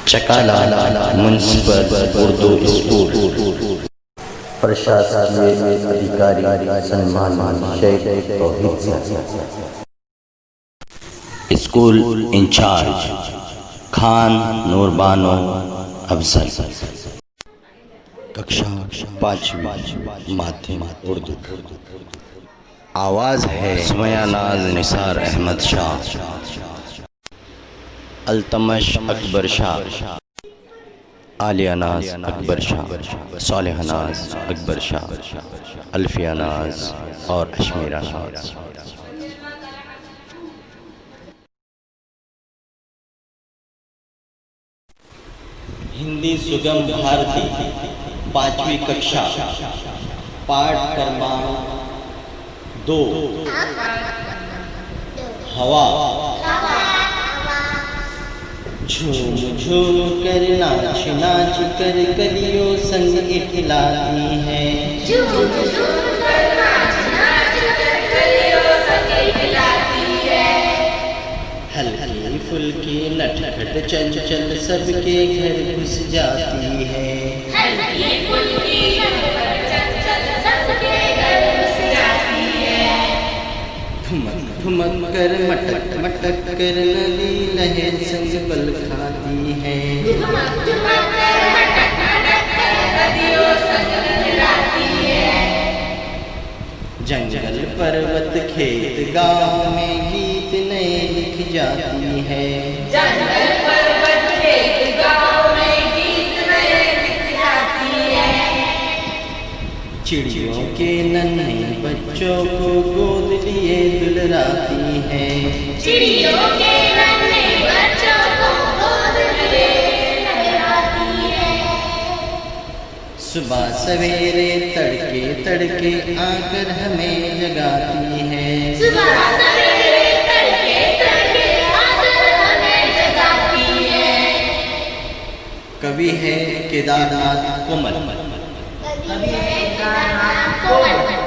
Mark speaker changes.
Speaker 1: Chakala municipal Urdu school प्रशासकीय अधिकारी सन्मान शेख तौहीद स्कूल इंचार्ज खान नूरबानो अफजल। कक्षा 5वीं माध्यम उर्दू। आवाज़ है सुमैया नाज निसार अहमद शाह, अल्तमश अकबर शाह, आलिया नाज अकबर शाह, सालेहा नाज अकबर शाह, अल्फिया नाज और अशमीरा नाज। हिंदी सुगम भारती 5वीं कक्षा पाठ क्रमांक 2 हवा। झूम झूम कर नाच नाच कर कलियों संग इठलाती है, झूम झूम कर नाच नाच कर कलियों संग इठलाती है। हल्की फुल्की नटखट चंचल सबके घर घुस जाती है, हल्की फुल्की नटखट चंचल सबके घर घुस जाती है। ठुमक ठुमक कर मटक मटक कर नदी लहर संग पल खाती है, ठुमक ठुमक कर मटक मटक कर नदियों संग लहराती है। जंगल पर्वत खेत गाँव में गीत नए लिख जाती है, जंगल पर्वत खेत गाँव में गीत नए लिख जाती है। चिड़ियों के नन्हे बच्चों को गोद लिए दुलराती है, चिड़ियों के नन्हे बच्चों को गोद लिए दुलराती है। सुबह सवेरे तड़के तड़के आकर हमें जगाती है, सुबह सवेरे तड़के तड़के आकर हमें जगाती है। कवि है केदारनाथ कोमल, कवि है केदारनाथ कोमल।